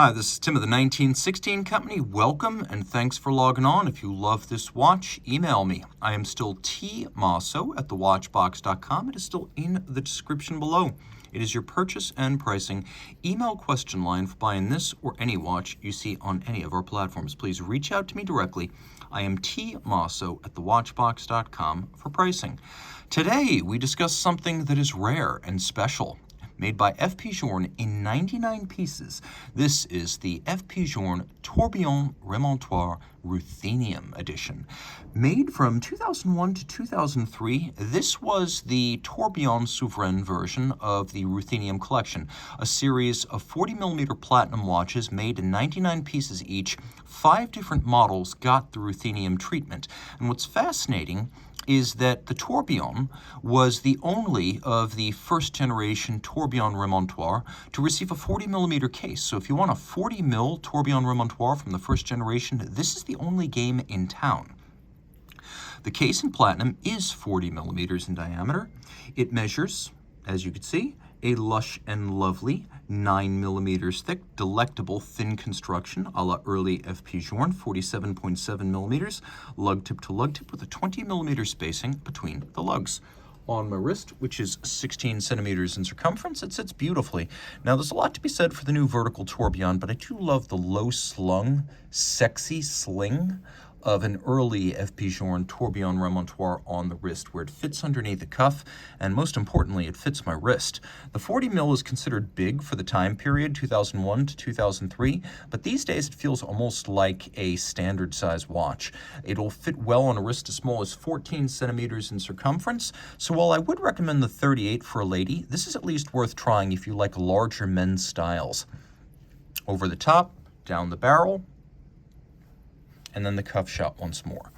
Hi, this is Tim of the 1916 Company. Welcome and thanks for logging on. If you love this watch, email me. I am still Team Mosso at thewatchbox.com. It is still in the description below. It is your purchase and pricing email question line for buying this or any watch you see on any of our platforms. Please reach out to me directly. I am Team Mosso at thewatchbox.com for pricing. Today, we discuss something that is rare and special. Made by FP Journe in 99 pieces. This is the FP Journe Tourbillon Remontoir Ruthenium edition. Made from 2001 to 2003, this was the Tourbillon Souverain version of the Ruthenium collection, a series of 40mm platinum watches made in 99 pieces each. 5 different models got the Ruthenium treatment. And what's fascinating is that the Tourbillon was the only of the first generation Tourbillon remontoir to receive a 40mm case. So if you want a 40mm Tourbillon remontoir from the first generation, this is the only game in town. The case in platinum is 40mm in diameter. It measures, as you can see, a lush and lovely 9mm thick, delectable thin construction a la early FP Journe, 47.7mm, lug tip to lug tip with a 20mm spacing between the lugs. On my wrist, which is 16 centimeters in circumference, it sits beautifully. Now, there's a lot to be said for the new vertical tourbillon, but I do love the low-slung, sexy sling of an early FP Journe tourbillon remontoir on the wrist, where it fits underneath the cuff, and most importantly, it fits my wrist. The 40mm is considered big for the time period, 2001 to 2003, but these days it feels almost like a standard size watch. It'll fit well on a wrist as small as 14 centimeters in circumference, so while I would recommend the 38 for a lady, this is at least worth trying if you like larger men's styles. Over the top, down the barrel, and then the cuff shot once more.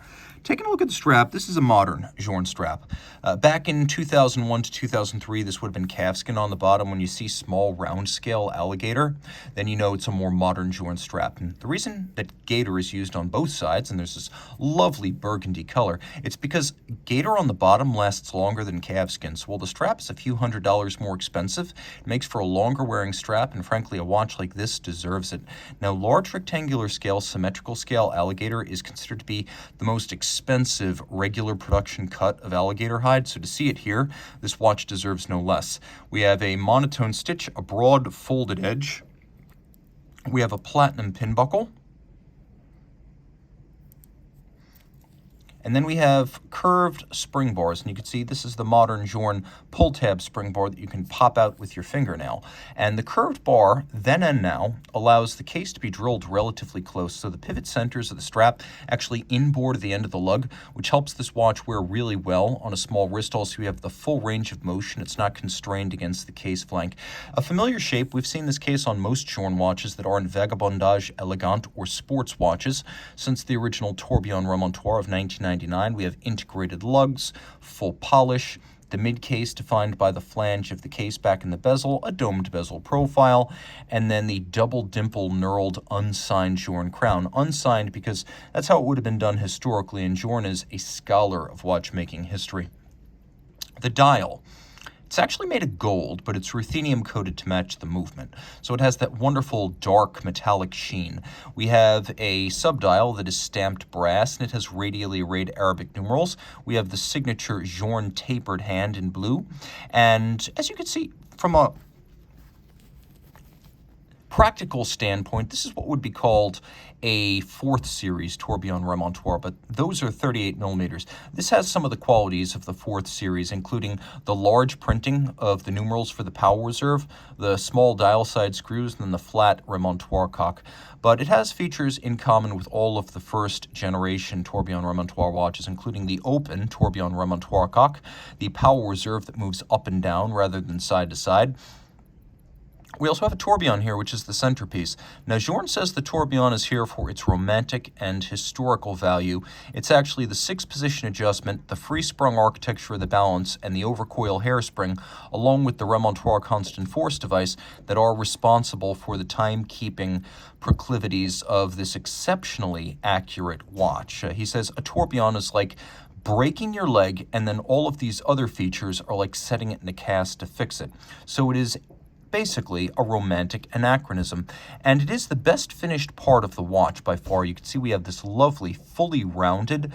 Taking a look at the strap, this is a modern Journe strap. Back in 2001 to 2003, this would have been calfskin on the bottom. When you see small round scale alligator, then you know it's a more modern Journe strap. And the reason that gator is used on both sides, and there's this lovely burgundy color, it's because gator on the bottom lasts longer than calfskin. So while the strap is a few $100s more expensive, it makes for a longer wearing strap, and frankly, a watch like this deserves it. Now, large rectangular scale, symmetrical scale alligator is considered to be the most expensive regular production cut of alligator hide, so to see it here, this watch deserves no less. We have a monotone stitch, a broad folded edge. We have a platinum pin buckle. And then we have curved spring bars, and you can see this is the modern Journe pull tab spring bar that you can pop out with your fingernail. And the curved bar, then and now, allows the case to be drilled relatively close, so the pivot centers of the strap actually inboard the end of the lug, which helps this watch wear really well on a small wrist. Also, you have the full range of motion. It's not constrained against the case flank. A familiar shape, we've seen this case on most Journe watches that aren't vagabondage, elegant, or sports watches. Since the original Tourbillon remontoir of 1999, we have integrated lugs, full polish, the mid-case defined by the flange of the case back in the bezel, a domed bezel profile, and then the double dimple knurled unsigned Journe crown. Unsigned because that's how it would have been done historically, and Journe is a scholar of watchmaking history. The dial. It's actually made of gold, but it's ruthenium coated to match the movement. So it has that wonderful dark metallic sheen. We have a subdial that is stamped brass, and it has radially arrayed Arabic numerals. We have the signature Journe tapered hand in blue. And as you can see, from a practical standpoint, this is what would be called a 4th series tourbillon remontoir, but those are 38mm. This has some of the qualities of the 4th series, including the large printing of the numerals for the power reserve, the small dial side screws, and then the flat remontoir cock. But it has features in common with all of the first generation tourbillon remontoir watches, including the open tourbillon remontoir cock, the power reserve that moves up and down rather than side to side. We also have a tourbillon here, which is the centerpiece. Now, Journe says the tourbillon is here for its romantic and historical value. It's actually the 6-position adjustment, the free-sprung architecture of the balance, and the overcoil hairspring, along with the remontoir constant force device, that are responsible for the timekeeping proclivities of this exceptionally accurate watch. He says a tourbillon is like breaking your leg, and then all of these other features are like setting it in a cast to fix it. So it is basically a romantic anachronism. And it is the best finished part of the watch by far. You can see we have this lovely, fully rounded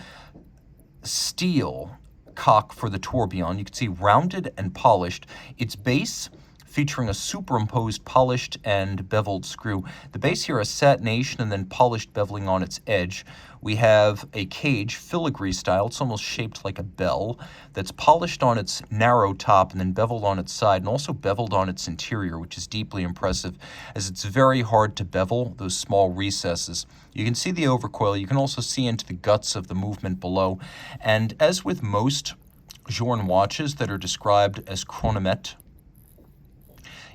steel cock for the tourbillon. You can see rounded and polished. Its base featuring a superimposed polished and beveled screw. The base here has satination and then polished beveling on its edge. We have a cage, filigree style. It's almost shaped like a bell, that's polished on its narrow top and then beveled on its side, and also beveled on its interior, which is deeply impressive, as it's very hard to bevel those small recesses. You can see the overcoil. You can also see into the guts of the movement below. And as with most Journe watches that are described as chronomètre,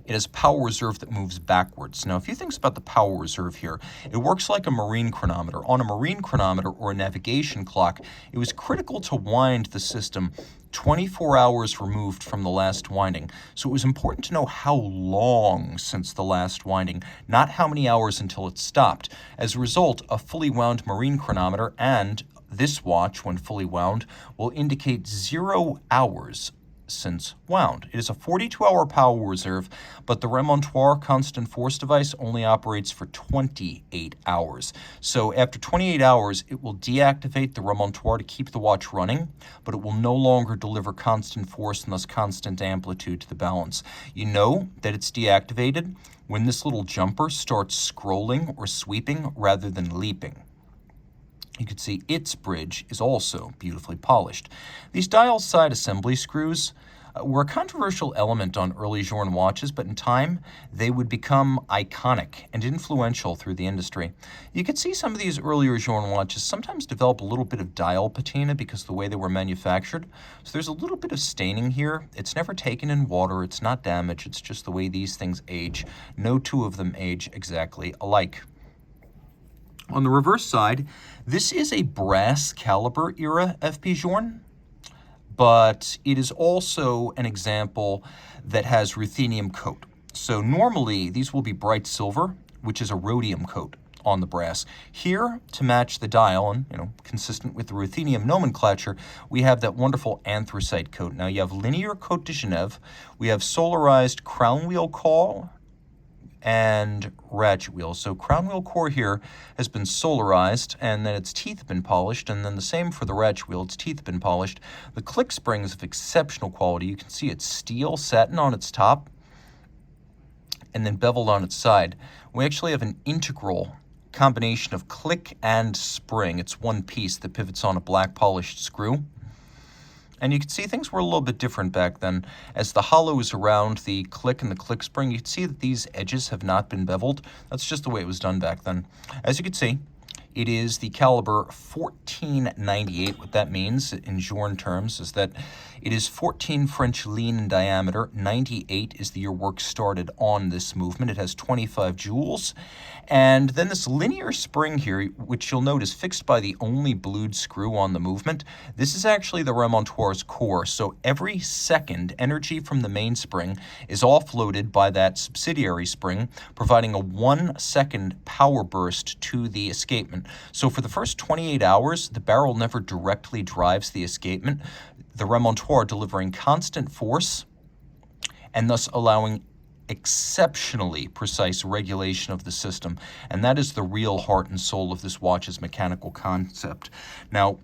it has power reserve that moves backwards. Now, a few things about the power reserve here. It works like a marine chronometer. On a marine chronometer or a navigation clock, it was critical to wind the system 24 hours removed from the last winding. So it was important to know how long since the last winding, not how many hours until it stopped. As a result, a fully wound marine chronometer and this watch, when fully wound, will indicate 0 hours since wound. It is a 42-hour power reserve, but the remontoir constant force device only operates for 28 hours. So after 28 hours, it will deactivate the remontoir to keep the watch running, but it will no longer deliver constant force and thus constant amplitude to the balance. You know that it's deactivated when this little jumper starts scrolling or sweeping rather than leaping. You can see its bridge is also beautifully polished. These dial side assembly screws were a controversial element on early Journe watches, but in time they would become iconic and influential through the industry. You can see some of these earlier Journe watches sometimes develop a little bit of dial patina because of the way they were manufactured. So there's a little bit of staining here. It's never taken in water. It's not damage. It's just the way these things age. No two of them age exactly alike. On the reverse side, this is a brass caliber era FP Journe, but it is also an example that has ruthenium coat. So normally these will be bright silver, which is a rhodium coat on the brass. Here, to match the dial and consistent with the ruthenium nomenclature, we have that wonderful anthracite coat. Now you have linear Côte de Genève, we have solarized crown wheel caul and ratchet wheel. So crown wheel core here has been solarized, and then its teeth have been polished, and then the same for the ratchet wheel, its teeth have been polished. The click spring is of exceptional quality. You can see it's steel satin on its top and then beveled on its side. We actually have an integral combination of click and spring. It's one piece that pivots on a black polished screw. And you can see things were a little bit different back then. As the hollows around the click and the click spring, you can see that these edges have not been beveled. That's just the way it was done back then. As you can see, it is the caliber 1498. What that means in Journe terms is that it is 14 French lean in diameter. 98 is the year work started on this movement. It has 25 jewels. And then this linear spring here, which you'll note is fixed by the only blued screw on the movement, this is actually the remontoir's core. So every second, energy from the mainspring is offloaded by that subsidiary spring, providing a 1 second power burst to the escapement. So for the first 28 hours, the barrel never directly drives the escapement, the remontoir delivering constant force and thus allowing exceptionally precise regulation of the system. And that is the real heart and soul of this watch's mechanical concept. Now,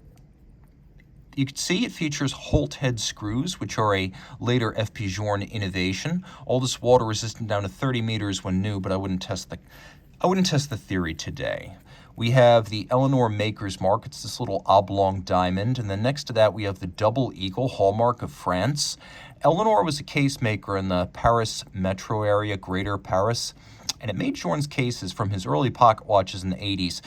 you can see it features Holt head screws, which are a later FP Journe innovation. All this water resistant down to 30 meters when new, but I wouldn't test the theory today. We have the Eleanor Maker's Mark. It's this little oblong diamond. And then next to that, we have the double eagle hallmark of France. Eleanor was a case maker in the Paris metro area, Greater Paris, and it made Journe's cases from his early pocket watches in the 80s.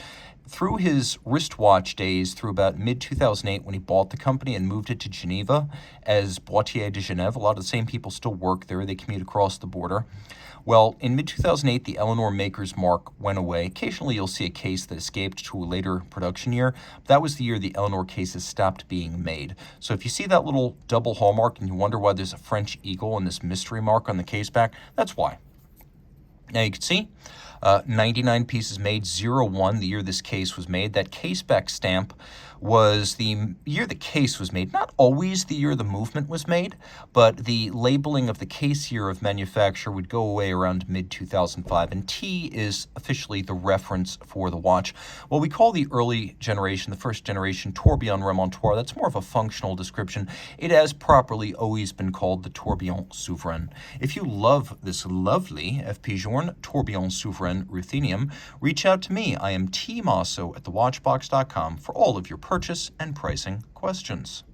Through his wristwatch days, through about mid-2008 when he bought the company and moved it to Geneva as Boîtier de Genève, a lot of the same people still work there. They commute across the border. Well, in mid-2008, the Eleanor Maker's Mark went away. Occasionally, you'll see a case that escaped to a later production year. That was the year the Eleanor cases stopped being made. So if you see that little double hallmark and you wonder why there's a French eagle and this mystery mark on the case back, that's why. Now you can see 99 pieces made, 01 the year this case was made. That case back stamp was the year the case was made, not always the year the movement was made, but the labeling of the case year of manufacture would go away around mid-2005, and T is officially the reference for the watch. What we call the early generation, the first generation Tourbillon remontoir, that's more of a functional description. It has properly always been called the Tourbillon Souverain. If you love this lovely FP Journe Tourbillon Souverain Ruthenium, reach out to me. I am Team Mosso at thewatchbox.com for all of your purchase and pricing questions.